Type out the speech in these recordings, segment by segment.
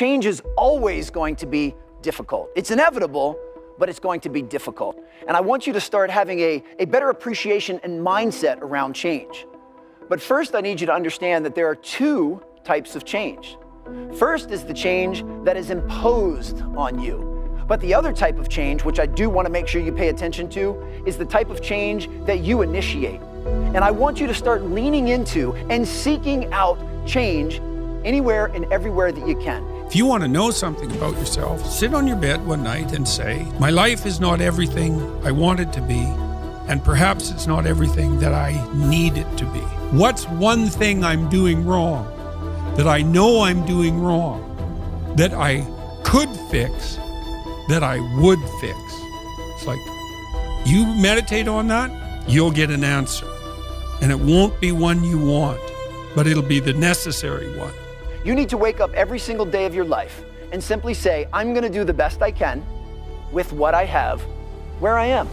change is always going to be difficult. It's inevitable, but it's going to be difficult. And I want you to start having a better appreciation and mindset around change. But first, I need you to understand that there are two types of change. First is the change that is imposed on you. But the other type of change, which I do want to make sure you pay attention to, is the type of change that you initiate. And I want you to start leaning into and seeking out change anywhere and everywhere that you can. If you want to know something about yourself, sit on your bed one night and say, my life is not everything I want it to be, and perhaps it's not everything that I need it to be. What's one thing I'm doing wrong, that I know I'm doing wrong, that I could fix, that I would fix? It's like, you meditate on that, you'll get an answer. And it won't be one you want, but it'll be the necessary one. You need to wake up every single day of your life and simply say, I'm going to do the best I can with what I have where I am.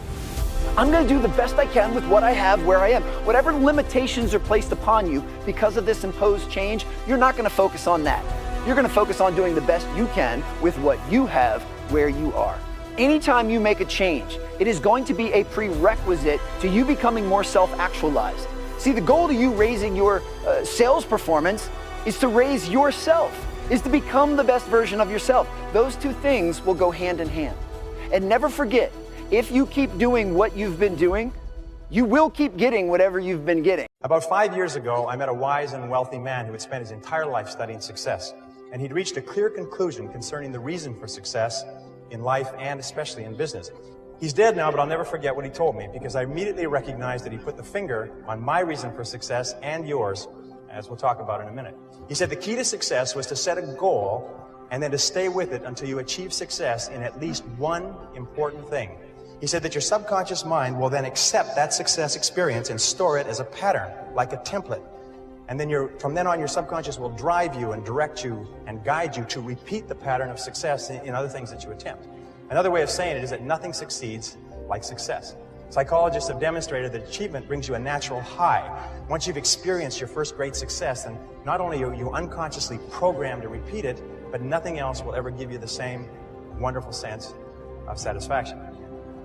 I'm going to do the best I can with what I have where I am. Whatever limitations are placed upon you because of this imposed change, you're not going to focus on that. You're going to focus on doing the best you can with what you have where you are. Anytime you make a change, it is going to be a prerequisite to you becoming more self-actualized. See, the goal to you raising your sales performance is to raise yourself, is to become the best version of yourself. Those two things will go hand in hand. And never forget, if you keep doing what you've been doing, you will keep getting whatever you've been getting. About 5 years ago, I met a wise and wealthy man who had spent his entire life studying success. And he'd reached a clear conclusion concerning the reason for success in life and especially in business. He's dead now, but I'll never forget what he told me, because I immediately recognized that he put the finger on my reason for success and yours, as we'll talk about in a minute. He said the key to success was to set a goal and then to stay with it until you achieve success in at least one important thing. He said that your subconscious mind will then accept that success experience and store it as a pattern, like a template. And then from then on, your subconscious will drive you and direct you and guide you to repeat the pattern of success in other things that you attempt. Another way of saying it is that nothing succeeds like success. Psychologists have demonstrated that achievement brings you a natural high. Once you've experienced your first great success, then not only are you unconsciously programmed to repeat it, but nothing else will ever give you the same wonderful sense of satisfaction.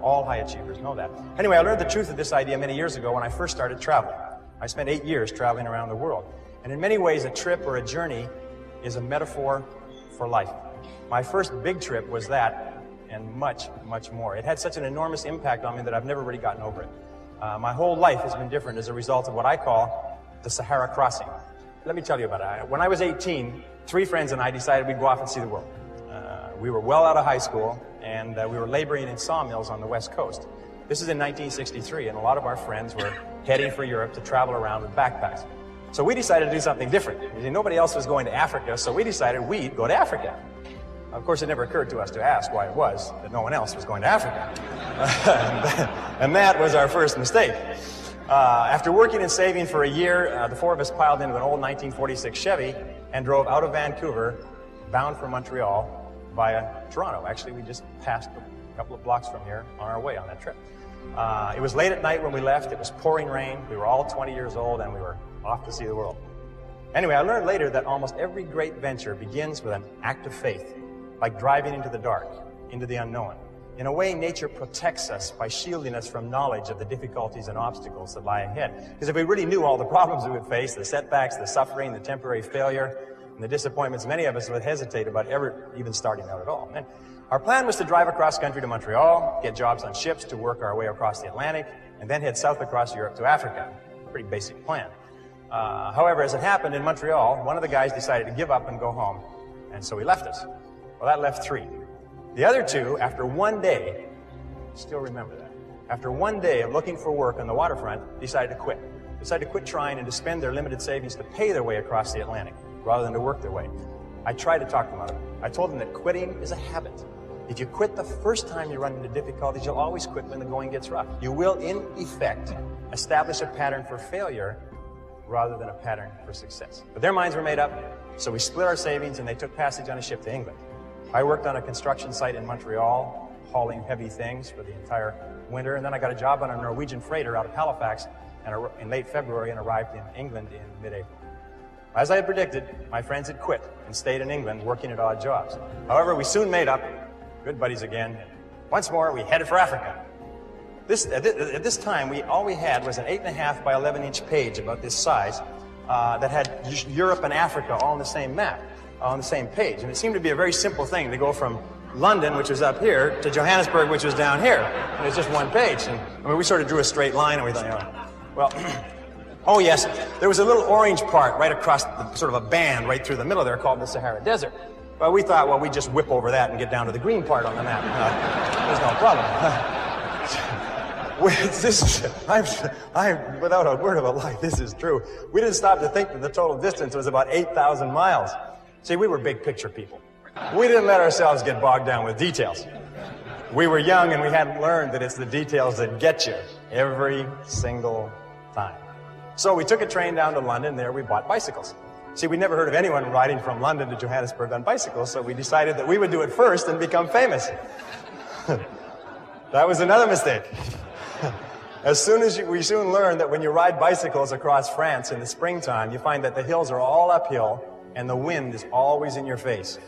All high achievers know that. Anyway, I learned the truth of this idea many years ago when I first started traveling. I spent 8 years traveling around the world. And in many ways, a trip or a journey is a metaphor for life. My first big trip was that, and much, much more. It had such an enormous impact on me that I've never really gotten over it. My whole life has been different as a result of what I call the Sahara Crossing. Let me tell you about it. When I was 18, 3 friends and I decided we'd go off and see the world. We were well out of high school, and we were laboring in sawmills on the West Coast. This is in 1963, and a lot of our friends were heading for Europe to travel around with backpacks. So we decided to do something different. Nobody else was going to Africa, so we decided we'd go to Africa. Of course, it never occurred to us to ask why it was that no one else was going to Africa. And that was our first mistake. After working and saving for a year, the 4 of us piled into an old 1946 Chevy and drove out of Vancouver, bound for Montreal, via Toronto. Actually, we just passed a couple of blocks from here on our way on that trip. It was late at night when we left. It was pouring rain. We were all 20 years old, and we were off to see the world. Anyway, I learned later that almost every great venture begins with an act of faith, like driving into the dark, into the unknown. In a way, nature protects us by shielding us from knowledge of the difficulties and obstacles that lie ahead. Because if we really knew all the problems we would face, the setbacks, the suffering, the temporary failure, and the disappointments, many of us would hesitate about ever even starting out at all. And our plan was to drive across country to Montreal, get jobs on ships to work our way across the Atlantic, and then head south across Europe to Africa. Pretty basic plan. However, as it happened in Montreal, one of the guys decided to give up and go home, and so he left us. Well, that left 3. The other 2, after one day, still remember that, after one day of looking for work on the waterfront, decided to quit. Decided to quit trying and to spend their limited savings to pay their way across the Atlantic, rather than to work their way. I tried to talk them out of it. I told them that quitting is a habit. If you quit the first time you run into difficulties, you'll always quit when the going gets rough. You will, in effect, establish a pattern for failure rather than a pattern for success. But their minds were made up, so we split our savings and they took passage on a ship to England. I worked on a construction site in Montreal, hauling heavy things for the entire winter, and then I got a job on a Norwegian freighter out of Halifax in late February and arrived in England in mid-April. As I had predicted, my friends had quit and stayed in England working at odd jobs. However, we soon made up, good buddies again. Once more, we headed for Africa. At this time, all we had was an 8.5 by 11-inch page about this size that had Europe and Africa all on the same map, on the same page. And it seemed to be a very simple thing to go from London, which was up here, to Johannesburg, which was down here. And it's just one page. And I mean, we sort of drew a straight line, and we thought, you know, well, oh yes, there was a little orange part right across sort of a band right through the middle there called the Sahara Desert. Well, we thought, well, we'd just whip over that and get down to the green part on the map. There's no problem. I'm without a word of a lie, this is true. We didn't stop to think that the total distance was about 8,000 miles. See, we were big picture people. We didn't let ourselves get bogged down with details. We were young and we hadn't learned that it's the details that get you every single time. So we took a train down to London. There we bought bicycles. See, we never heard of anyone riding from London to Johannesburg on bicycles, so we decided that we would do it first and become famous. That was another mistake. We soon learned that when you ride bicycles across France in the springtime, you find that the hills are all uphill and the wind is always in your face.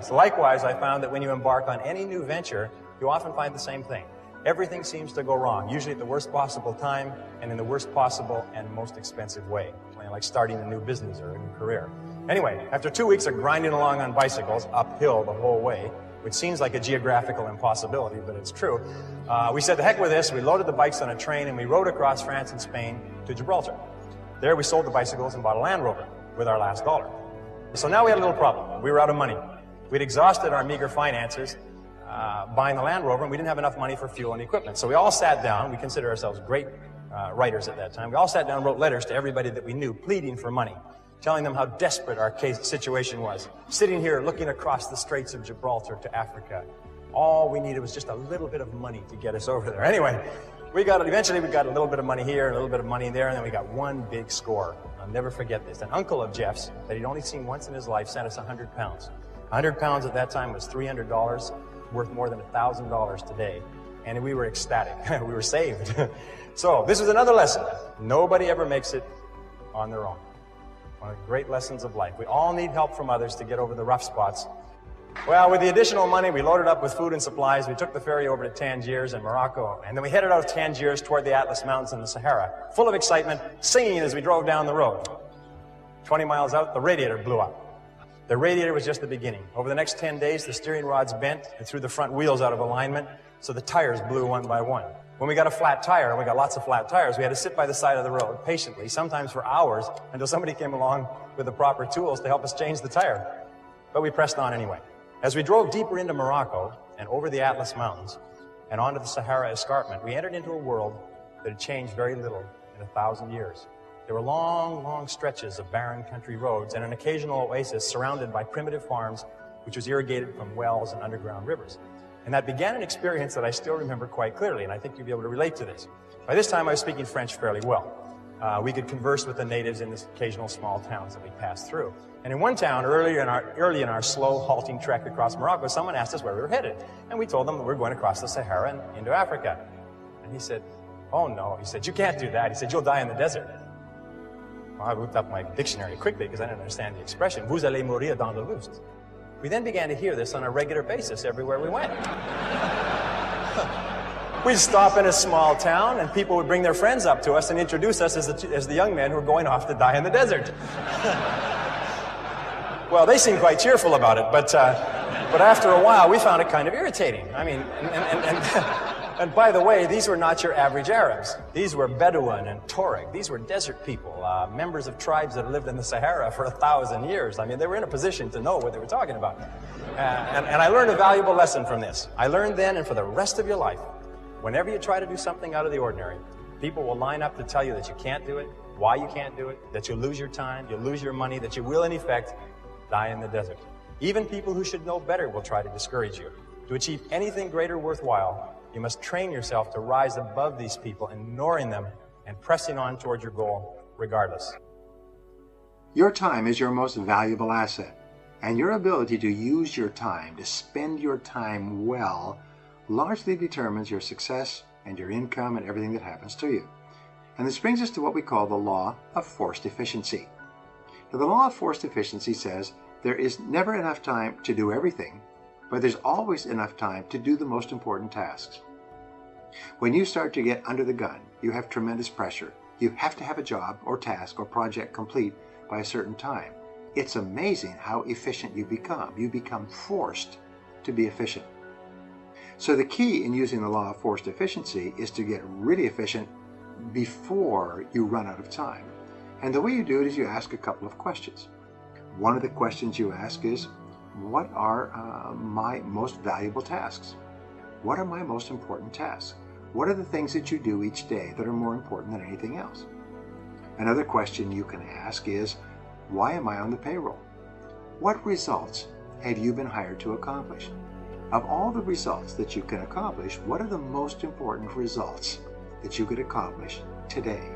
So likewise, I found that when you embark on any new venture, you often find the same thing. Everything seems to go wrong, usually at the worst possible time and in the worst possible and most expensive way, like starting a new business or a new career. Anyway, after 2 weeks of grinding along on bicycles, uphill the whole way, which seems like a geographical impossibility, but it's true, we said, the heck with this. We loaded the bikes on a train and we rode across France and Spain to Gibraltar. There we sold the bicycles and bought a Land Rover with our last dollar. So now we had a little problem. We were out of money. We'd exhausted our meager finances buying the Land Rover, and we didn't have enough money for fuel and equipment. So we all sat down. We consider ourselves great writers at that time. We all sat down and wrote letters to everybody that we knew, pleading for money, telling them how desperate our situation was. Sitting here looking across the Straits of Gibraltar to Africa. All we needed was just a little bit of money to get us over there. Anyway, eventually we got a little bit of money here, and a little bit of money there, and then we got one big score. I'll never forget this. An uncle of Jeff's that he'd only seen once in his life sent us 100 pounds. 100 pounds at that time was $300, worth more than $1,000 today. And we were ecstatic. We were saved. So this is another lesson. Nobody ever makes it on their own. One of the great lessons of life. We all need help from others to get over the rough spots. Well, with the additional money, we loaded up with food and supplies. We took the ferry over to Tangiers in Morocco, and then we headed out of Tangiers toward the Atlas Mountains and the Sahara, full of excitement, singing as we drove down the road. 20 miles out, the radiator blew up. The radiator was just the beginning. Over the next 10 days, the steering rods bent and threw the front wheels out of alignment, so the tires blew one by one. When we got a flat tire, and we got lots of flat tires, we had to sit by the side of the road patiently, sometimes for hours, until somebody came along with the proper tools to help us change the tire. But we pressed on anyway. As we drove deeper into Morocco and over the Atlas Mountains and onto the Sahara Escarpment, we entered into a world that had changed very little in 1,000 years. There were long, long stretches of barren country roads and an occasional oasis surrounded by primitive farms, which was irrigated from wells and underground rivers. And that began an experience that I still remember quite clearly, and I think you'll be able to relate to this. By this time, I was speaking French fairly well. We could converse with the natives in the occasional small towns that we passed through. And in one town, early in our slow, halting trek across Morocco, someone asked us where we were headed. And we told them that we were going across the Sahara and into Africa. And he said, oh no, he said, you can't do that. He said, you'll die in the desert. Well, I looked up my dictionary quickly because I didn't understand the expression. Vous allez mourir dans le lust. We then began to hear this on a regular basis everywhere we went. We'd stop in a small town, and people would bring their friends up to us and introduce us as the young men who were going off to die in the desert. Well, they seemed quite cheerful about it, but after a while, we found it kind of irritating. I mean, and by the way, these were not your average Arabs. These were Bedouin and Tuareg. These were desert people, members of tribes that lived in the Sahara for 1,000 years. I mean, they were in a position to know what they were talking about. And I learned a valuable lesson from this. I learned then, and for the rest of your life, whenever you try to do something out of the ordinary, people will line up to tell you that you can't do it, why you can't do it, that you'll lose your time, you'll lose your money, that you will, in effect, die in the desert. Even people who should know better will try to discourage you. To achieve anything greater worthwhile, you must train yourself to rise above these people, ignoring them and pressing on toward your goal regardless. Your time is your most valuable asset, and your ability to use your time, to spend your time well, largely determines your success and your income and everything that happens to you. And this brings us to what we call the law of forced efficiency. Now, the law of forced efficiency says there is never enough time to do everything, but there's always enough time to do the most important tasks. When you start to get under the gun, you have tremendous pressure. You have to have a job or task or project complete by a certain time. It's amazing how efficient you become. You become forced to be efficient. So the key in using the law of forced efficiency is to get really efficient before you run out of time. And the way you do it is you ask a couple of questions. One of the questions you ask is, what are my most valuable tasks? What are my most important tasks? What are the things that you do each day that are more important than anything else? Another question you can ask is, why am I on the payroll? What results have you been hired to accomplish? Of all the results that you can accomplish, what are the most important results that you could accomplish today?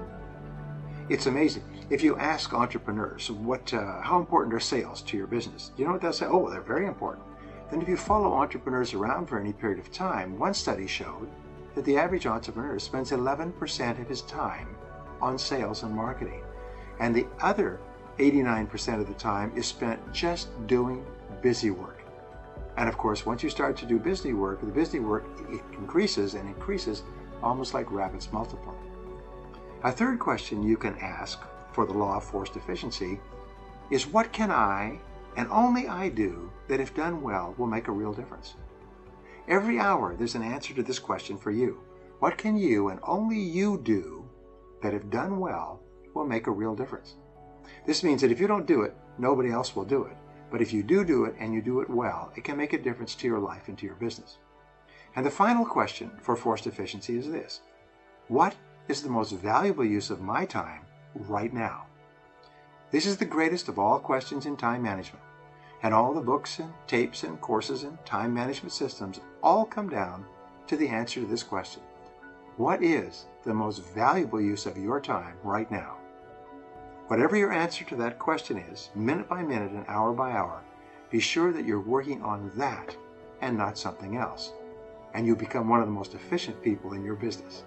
It's amazing. If you ask entrepreneurs how important are sales to your business, you know what they'll say? Oh, they're very important. Then if you follow entrepreneurs around for any period of time, one study showed that the average entrepreneur spends 11% of his time on sales and marketing. And the other 89% of the time is spent just doing busy work. And of course, once you start to do busy work, the busy work increases and increases almost like rabbits multiply. A third question you can ask for the law of forced efficiency is, what can I and only I do that if done well will make a real difference? Every hour there's an answer to this question for you. What can you and only you do that if done well will make a real difference? This means that if you don't do it, nobody else will do it. But if you do it and you do it well, it can make a difference to your life and to your business. And the final question for forced efficiency is this: what is the most valuable use of my time right now? This is the greatest of all questions in time management. And all the books and tapes and courses and time management systems all come down to the answer to this question. What is the most valuable use of your time right now? Whatever your answer to that question is, minute by minute and hour by hour, be sure that you're working on that and not something else. And you'll become one of the most efficient people in your business.